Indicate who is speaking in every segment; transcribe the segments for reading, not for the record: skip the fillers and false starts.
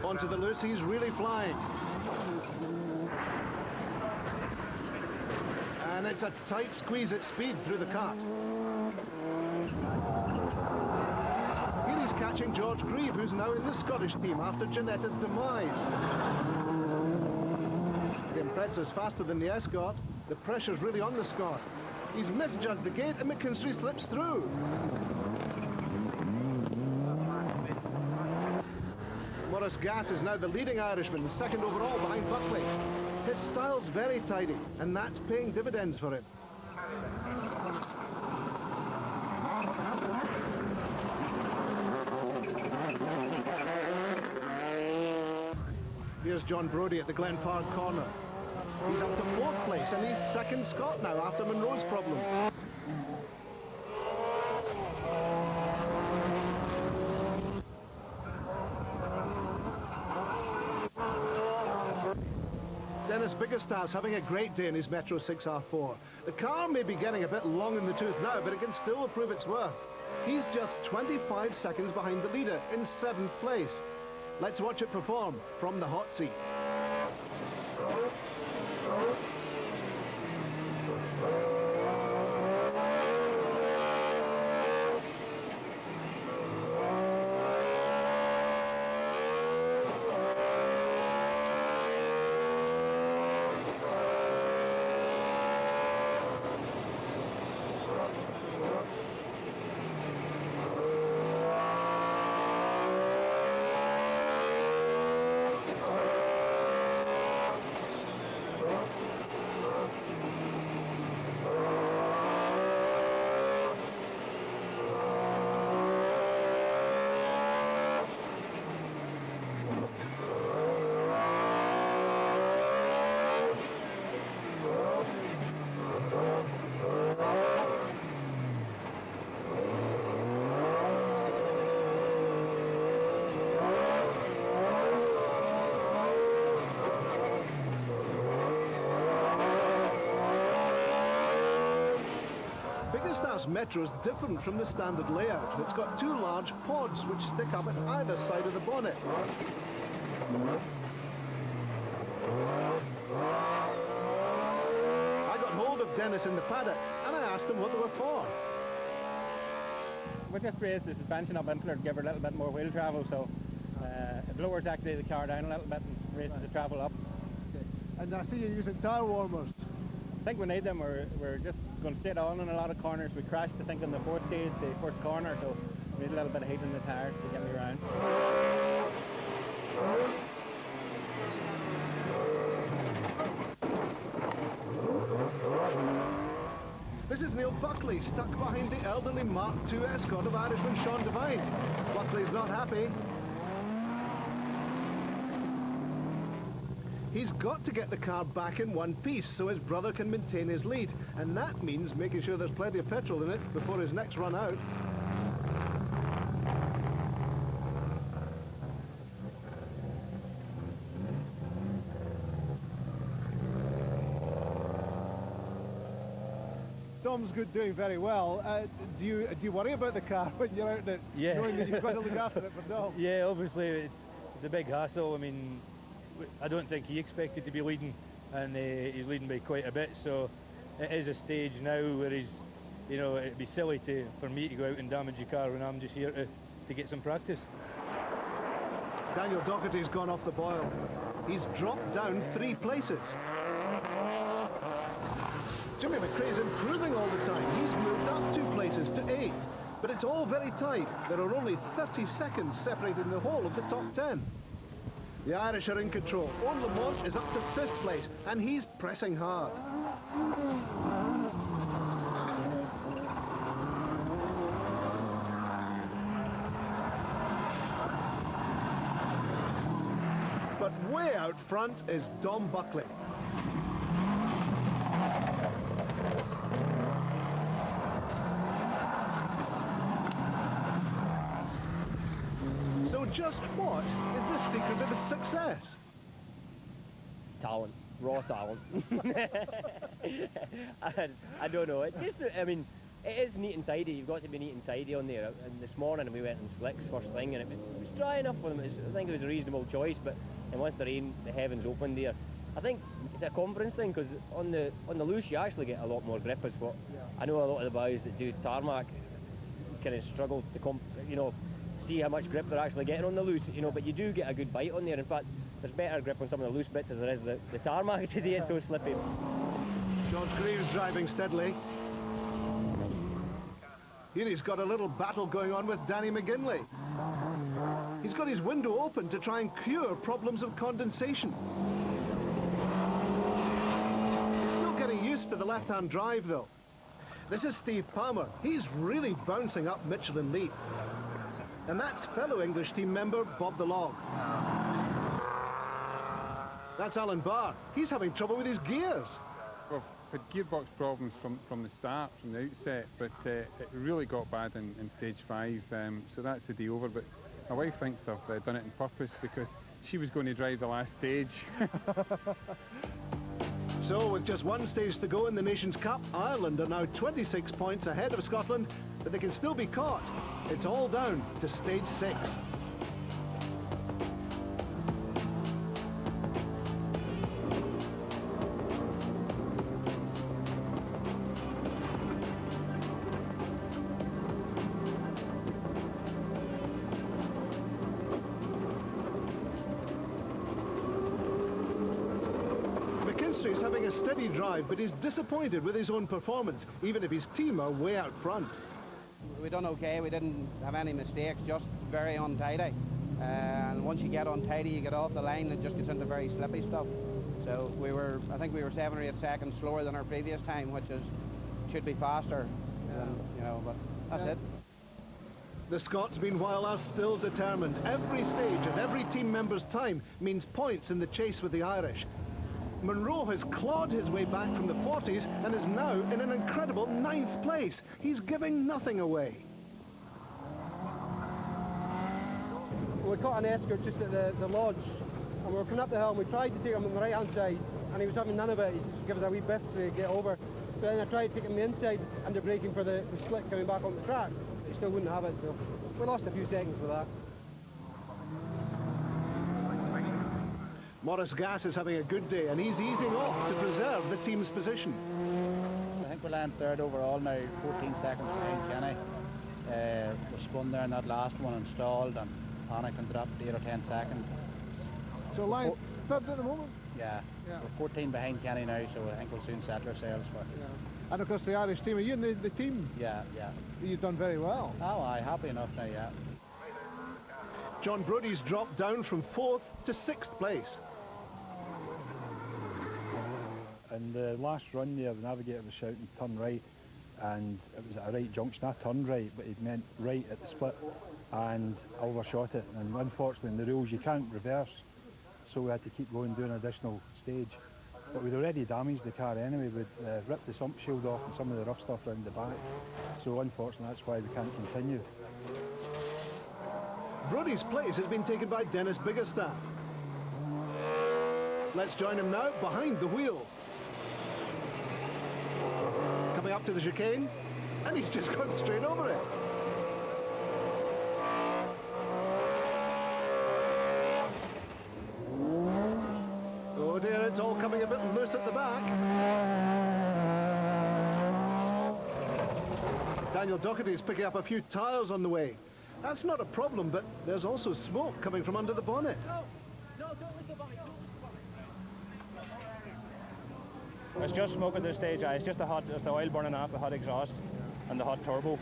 Speaker 1: Onto the loose, he's really flying. And it's a tight squeeze at speed through the cut. Here he's catching George Grieve, who's now in the Scottish team after Giannetta's demise. The Impreza's faster than the Escort. The pressure's really on the Scot. He's misjudged the gate and McKinstry slips through. Maurice Gass is now the leading Irishman, the second overall behind Buckley. His style's very tidy, and that's paying dividends for him. Here's John Brodie at the Glen Park corner. He's up to 4th place, and he's second Scot now after Monroe's problems. Dennis Biggerstaff's having a great day in his Metro 6R4. The car may be getting a bit long in the tooth now, but it can still prove its worth. He's just 25 seconds behind the leader in 7th place. Let's watch it perform from the hot seat. Metro is different from the standard layout. It's got 2 large pods which stick up at either side of the bonnet. I got hold of Dennis in the paddock and I asked him what they were for.
Speaker 2: We just raised the suspension up into it to give her a little bit more wheel travel, so it lowers actually the car down a little bit and raises the travel up.
Speaker 1: Okay. And I see you're using tyre warmers.
Speaker 2: I think we need them. We're just going straight on in a lot of corners. We crashed, I think, on the 4th stage, the 1st corner, so we need a little bit of heat in the tyres to get me around.
Speaker 1: This is Neil Buckley, stuck behind the elderly Mark II Escort of Irishman Sean Devine. Buckley's not happy. He's got to get the car back in one piece so his brother can maintain his lead, and that means making sure there's plenty of petrol in it before his next run out. Dom's good, doing very well. Do you worry about the car when you're out in it, knowing that you've got to look after it for Dom?
Speaker 3: Yeah, obviously it's a big hassle. I mean, I don't think he expected to be leading, and he's leading by quite a bit, so it is a stage now where he's, you know, it'd be silly for me to go out and damage the car when I'm just here to get some practice.
Speaker 1: Daniel Doherty's gone off the boil. He's dropped down 3 places. Jimmy McRae's improving all the time. He's moved up 2 places to 8th, but it's all very tight. There are only 30 seconds separating the whole of the top 10. The Irish are in control. Owen Lamont is up to 5th place, and he's pressing hard. But way out front is Dom Buckley. So just what is the secret of his success?
Speaker 2: Talent, raw talent. I don't know. It just, I mean,
Speaker 4: it is neat and tidy. You've got to be neat and tidy on there. And this morning we went in slicks first thing, and it was dry enough for them. I think it was a reasonable choice, but and once the rain, the heavens opened there, I think it's a confidence thing, because on the loose you actually get a lot more grip. Is what I know. A lot of the boys that do tarmac kind of struggle to see how much grip they're actually getting on the loose, but you do get a good bite on there. In fact, there's better grip on some of the loose bits as there is the tarmac today. It's so slippy.
Speaker 1: George Greaves driving steadily. Here he's got a little battle going on with Danny McGinley. He's got his window open to try and cure problems of condensation. He's still getting used to the left-hand drive, though. This is Steve Palmer. He's really bouncing up Michelin Leap. And that's fellow English team member Bob the Log. That's Alan Barr. He's having trouble with his gears.
Speaker 5: Well, had gearbox problems from the start, from the outset, but it really got bad in stage 5, so that's the day over. But my wife thinks I've done it on purpose, because she was going to drive the last stage.
Speaker 1: So, with just one stage to go in the Nations Cup, Ireland are now 26 points ahead of Scotland, but they can still be caught. It's all down to stage 6. He's having a steady drive, but he's disappointed with his own performance, even if his team are way out front.
Speaker 6: We done okay. We didn't have any mistakes, just very untidy. And once you get untidy, you get off the line, it just gets into very slippy stuff. So I think we were 7 or 8 seconds slower than our previous time, which should be faster. But that's it.
Speaker 1: The Scots, meanwhile, are still determined. Every stage and every team member's time means points in the chase with the Irish. Monroe has clawed his way back from the 40s and is now in an incredible 9th place. He's giving nothing away.
Speaker 7: We caught an escort just at the lodge, and we were coming up the hill, and we tried to take him on the right-hand side, and he was having none of it. He just gave us a wee bit to get over. But then I tried to take him on the inside, under braking for the split coming back on the track. He still wouldn't have it, so we lost a few seconds for that.
Speaker 1: Maurice Gass is having a good day, and he's easing off to preserve the team's position.
Speaker 8: I think we'll land third overall now, 14 seconds behind Kenny. We spun there in that last one and stalled, and panicked and dropped 8 or 10 seconds.
Speaker 7: So line third at the moment?
Speaker 8: Yeah. We're 14 behind Kenny now, so I think we'll soon settle ourselves. But
Speaker 7: And of course the Irish team, are you in the team?
Speaker 8: Yeah.
Speaker 7: You've done very well.
Speaker 8: Oh, aye, happy enough now, yeah.
Speaker 1: John Brody's dropped down from 4th to 6th place.
Speaker 9: In the last run there, the navigator was shouting turn right, and it was at a right junction. I turned right, but it meant right at the split, and I overshot it. And unfortunately in the rules you can't reverse, so we had to keep going, doing an additional stage. But we'd already damaged the car anyway. We'd ripped the sump shield off and some of the rough stuff around the back, so unfortunately that's why we can't continue.
Speaker 1: Brody's place has been taken by Dennis Biggerstaff. Let's join him now behind the wheel. Coming up to the chicane, and he's just gone straight over it. Oh dear, it's all coming a bit loose at the back. Daniel Doherty's picking up a few tyres on the way. That's not a problem, but there's also smoke coming from under the bonnet.
Speaker 2: It's just smoke at this stage. It's just it's the oil burning off the hot exhaust and the hot turbo.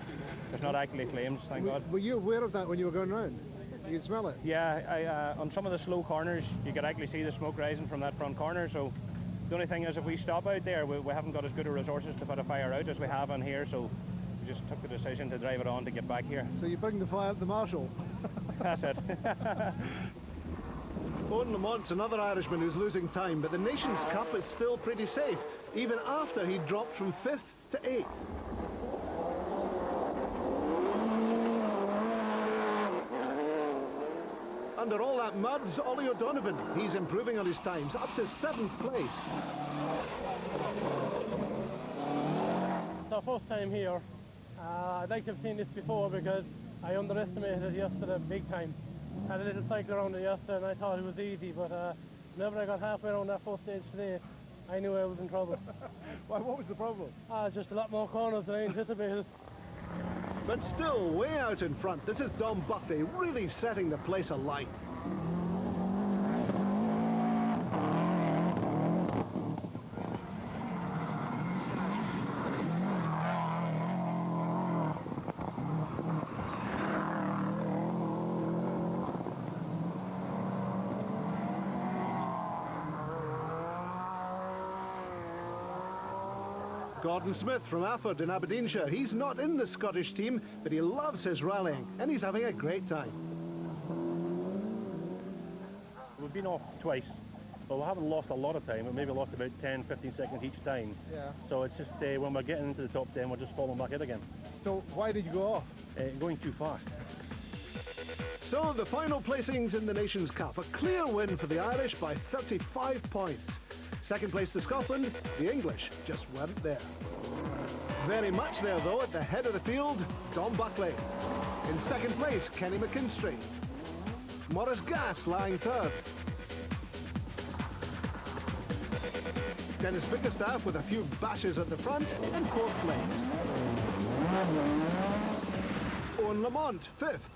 Speaker 2: There's not actually flames, thank God.
Speaker 7: Were you aware of that when you were going round? You could smell it?
Speaker 2: Yeah, on some of the slow corners, you could actually see the smoke rising from that front corner. So the only thing is, if we stop out there, we haven't got as good a resources to put a fire out as we have on here. So we just took the decision to drive it on to get back here.
Speaker 7: So you bring the fire at the marshal?
Speaker 2: That's it.
Speaker 1: Owen Lamont's another Irishman who's losing time, but the Nations Cup is still pretty safe, even after he dropped from 5th to 8th. Under all that mud's Ollie O'Donovan. He's improving on his times, up to 7th place.
Speaker 7: It's our first time here, I'd like to have seen this before because I underestimated it yesterday big time. Had a little cycle around it yesterday and I thought it was easy, but whenever I got halfway around that first stage today, I knew I was in trouble.
Speaker 10: Why, what was the problem?
Speaker 7: Just a lot more corners than I anticipated.
Speaker 1: But still way out in front. This is Dom Buckley really setting the place alight. Gordon Smith from Afford in Aberdeenshire. He's not in the Scottish team, but he loves his rallying and he's having a great time.
Speaker 2: We've been off twice, but we haven't lost a lot of time. We maybe lost about 10-15 seconds each time.
Speaker 10: Yeah.
Speaker 2: So it's just when we're getting into the top 10, we're just falling back in again.
Speaker 10: So why did you go off?
Speaker 2: Going too fast.
Speaker 1: So the final placings in the Nations Cup. A clear win for the Irish by 35 points. Second place to Scotland, the English just weren't there. Very much there though at the head of the field, Dom Buckley. In second place, Kenny McKinstry. Maurice Gass lying third. Dennis Bickerstaff with a few bashes at the front in fourth place. Owen Lamont, fifth.